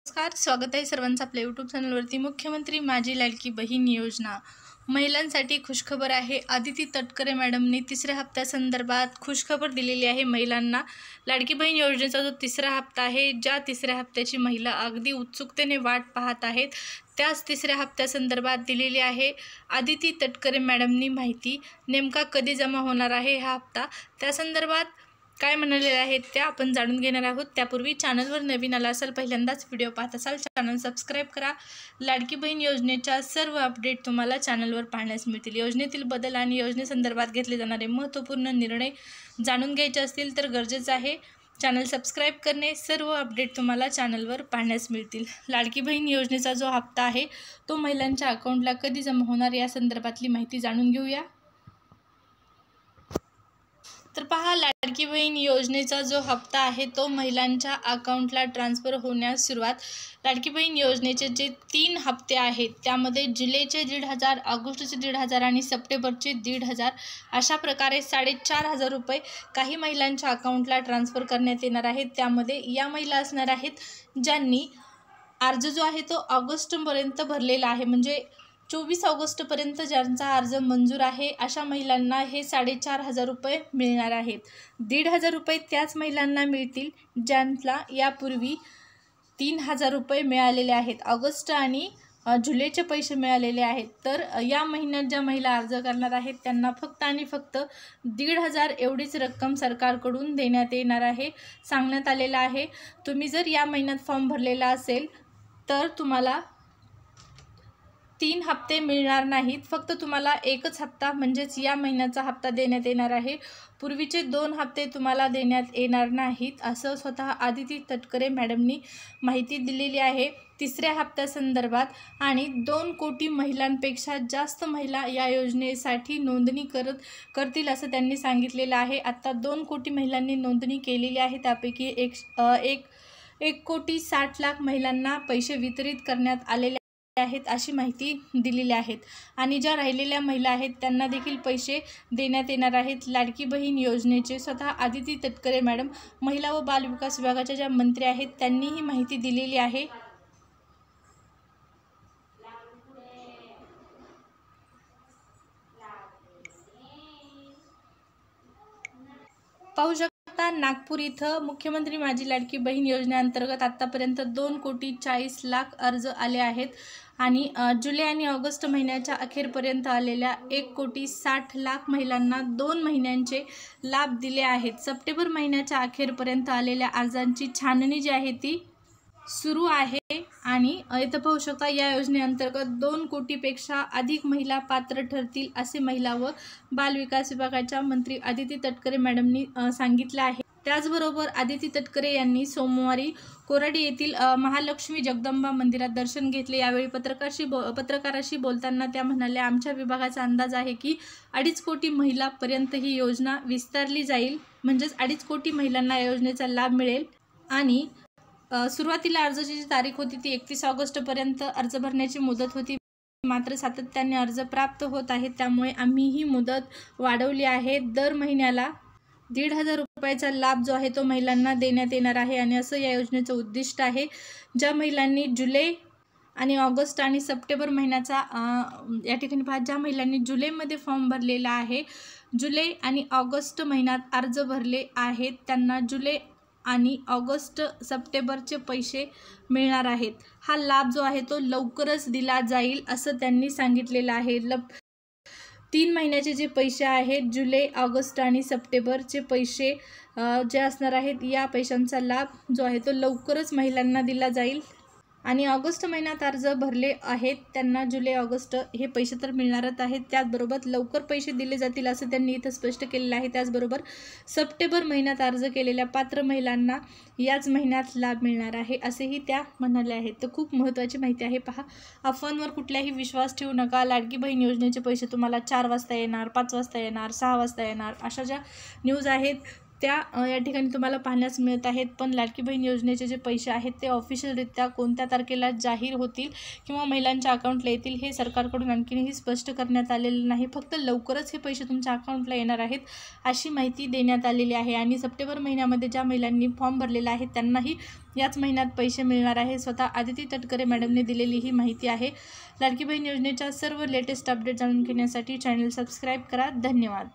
नमस्कार, स्वागत आहे सर्वांचं आपल्या यूट्यूब चॅनलवरती। मुख्यमंत्री माझी लाडकी बहीण योजना महिलांसाठी खुशखबर आहे। आदिती तटकरे मॅडमने तिसऱ्या हप्त्यासंदर्भात खुशखबर दिलेली आहे महिलांना। लाडकी बहीण योजनेचा जो तिसरा हप्ता आहे, ज्या तिसऱ्या हप्त्याची महिला अगदी उत्सुकतेने वाट पाहत आहेत, त्याच तिसऱ्या हप्त्यासंदर्भात दिलेली आहे आदिती तटकरे मॅडमनी माहिती। नेमका कधी जमा होणार आहे हा हप्ता, त्या संदर्भात काय म्हणाले आहे ते आपण जाणून घेणार आहोत। त्यापूर्वी चॅनलवर नवीन आला असाल, पहिल्यांदाच व्हिडिओ पाहत असाल, चॅनल सबस्क्राइब करा। लाडकी बहीण योजनेच्या सर्व अपडेट तुम्हाला चॅनलवर पाहण्यास मिळतील। योजनेतील बदल आणि योजनेसंदर्भात घेतले जाणारे महत्त्वपूर्ण निर्णय जाणून घ्यायचे असतील तर गरजेचे आहे चॅनल सबस्क्राइब करणे। सर्व अपडेट तुम्हाला चॅनलवर पाहण्यास मिळतील। लाडकी बहीण योजनेचा जो हप्ता आहे तो महिलांच्या अकाउंटला कधी जमा होणार या संदर्भातली माहिती जाणून घेऊया। तर पहा, लाडकी बहीण योजनेचा जो हप्ता आहे तो महिलांच्या अकाउंटला ट्रान्सफर होण्यास सुरुवात। लाडकी बहीण योजनेचे जे 3 हप्ते आहेत त्यामध्ये जुलैचे 1,500, ऑगस्टचे 1,500 आणि सप्टेंबरचे 1,500 अशा प्रकारे 4,500 रुपये काही महिलांच्या अकाउंटला ट्रान्सफर करण्यात येणार आहेत। त्यामध्ये या महिला असणार आहेत ज्यांनी अर्ज जो आहे तो ऑगस्टपर्यंत भरलेला आहे, म्हणजे 24 ऑगस्टपर्यंत ज्यांचा अर्ज मंजूर आहे अशा महिलांना हे 4,500 रुपये मिळणार आहेत। 1,500 रुपये त्याच महिलांना मिळतील ज्यांना यापूर्वी 3,000 रुपये मिळालेले आहेत, ऑगस्ट आणि जुलैचे पैसे मिळालेले आहेत। तर या महिन्यात ज्या महिला अर्ज करणार आहेत त्यांना फक्त आणि फक्त 1,500 एवढीच रक्कम सरकारकडून देण्यात येणार आहे, सांगण्यात आलेलं आहे। तुम्ही जर या महिन्यात फॉर्म भरलेला असेल तर तुम्हाला 3 हप्ते मिळणार नाहीत, फक्त तुम्हाला एकच हप्ता म्हणजेच या महिन्याचा हप्ता देण्यात येणार आहे। पूर्वीचे 2 हप्ते तुम्हाला देण्यात येणार नाहीत, असं स्वतः आदिती तटकरे मॅडमनी माहिती दिलेली आहे तिसऱ्या हप्त्यासंदर्भात। आणि 2 कोटी महिलांपेक्षा जास्त महिला या योजनेसाठी नोंदणी करतील असं त्यांनी सांगितलेलं आहे। आता 2 कोटी महिलांनी नोंदणी केलेली आहे, त्यापैकी 1,60,00,000 महिलांना पैसे वितरित करण्यात आलेले आहेत अशी माहिती दिलेली आहेत। आणि ज्या राहिलेल्या महिला आहेत त्यांना देखील पैसे देण्यात येणार आहेत। लाडकी बहीण योजनेचे स्वतः आदिती तटकरे मॅडम महिला व बाल विकास विभागाच्या ज्या मंत्री आहेत त्यांनी ही माहिती दिलेली आहे। पाहू शकता, नागपूर इथं मुख्यमंत्री माझी लाडकी बहीण योजनेअंतर्गत आतापर्यंत 2,40,40,00,000 अर्ज आले आहेत। आणि जुलै आणि ऑगस्ट महिन्याच्या अखेरपर्यंत आलेल्या 1,60,00,000 महिलांना 2 महिन्यांचे लाभ दिले आहेत। सप्टेंबर महिन्याच्या अखेरपर्यंत आलेल्या अर्जांची छाननी जी आहे ती सुरू आहे। आणि इथं पाहू शकता, या योजनेअंतर्गत 2 कोटीपेक्षा अधिक महिला पात्र ठरतील असे महिला व बाल विकास विभागाच्या मंत्री आदिती तटकरे मॅडमनी सांगितलं आहे। त्याचबरोबर आदिती तटकरे यांनी सोमवारी कोराडी येथील महालक्ष्मी जगदंबा मंदिरात दर्शन घेतले। यावेळी पत्रकाराशी बोलताना त्या म्हणाल्या, आमच्या विभागाचा अंदाज आहे की 2.5 कोटी महिलांपर्यंत ही योजना विस्तारली जाईल, म्हणजेच 2.5 कोटी महिलांना या योजनेचा लाभ मिळेल। आणि सुरुवातीला अर्जाची जी तारीख होती ती 31 ऑगस्टपर्यंत अर्ज भरण्याची मुदत होती, मात्र सातत्याने अर्ज प्राप्त होत आहेत, त्यामुळे आम्ही ही मुदत वाढवली आहे। दर महिन्याला 1,500 रुपयाचा लाभ जो आहे तो महिलांना देण्यात येणार आहे आणि असं या योजनेचं उद्दिष्ट आहे। ज्या महिलांनी जुलै आणि ऑगस्ट आणि सप्टेंबर महिन्याचा या ठिकाणी पहा, ज्या महिलांनी जुलैमध्ये फॉर्म भरलेला आहे, जुलै आणि ऑगस्ट महिन्यात अर्ज भरले आहेत, त्यांना जुलै आणि ऑगस्ट सप्टेंबरचे पैसे मिळणार आहेत। हा लाभ जो आहे तो लवकरच दिला जाईल असं त्यांनी सांगितलेलं आहे। 3 महिन्याचे जे पैसे आहेत, जुलै, ऑगस्ट आणि सप्टेंबरचे पैसे जे असणार आहेत, या पैशांचा लाभ जो आहे तो लवकरच महिलांना दिला जाईल। आणि ऑगस्ट महिन्यात अर्ज भरले आहेत त्यांना जुलै ऑगस्ट हे पैसे तर मिळणारच आहेत, त्याचबरोबर लवकर पैसे दिले जातील असं त्यांनी इथं स्पष्ट केलेलं आहे। त्याचबरोबर सप्टेंबर महिन्यात अर्ज केलेल्या पात्र महिलांना याच महिन्यात लाभ मिळणार आहे असेही त्या म्हणाले आहेत। तर खूप महत्त्वाची माहिती आहे। पहा, अफवांवर कुठलाही विश्वास ठेवू नका। लाडकी बहीण योजनेचे पैसे तुम्हाला 4 वाजता येणार, 5 वाजता येणार, 6 वाजता येणार, अशा ज्या न्यूज आहेत त्या या ठिकाणी तुम्हाला पाहण्यास मिळत आहेत। पण लाडकी बहीण योजनेचे जे पैसे आहेत ते ऑफिशियलरित्या कोणत्या तारखेला जाहीर होतील किंवा महिलांच्या अकाउंटला येतील हे सरकारकडून आणखीनही स्पष्ट करण्यात आलेलं नाही। फक्त लवकरच हे पैसे तुमच्या अकाउंटला येणार आहेत अशी माहिती देण्यात आलेली आहे। आणि सप्टेंबर महिन्यामध्ये ज्या महिलांनी फॉर्म भरलेला आहे त्यांनाही याच महिन्यात पैसे मिळणार आहे। स्वतः आदिती तटकरे मॅडमने दिलेली ही माहिती आहे। लाडकी बहीण योजनेच्या सर्व लेटेस्ट अपडेट जाणून घेण्यासाठी चॅनल सबस्क्राईब करा। धन्यवाद।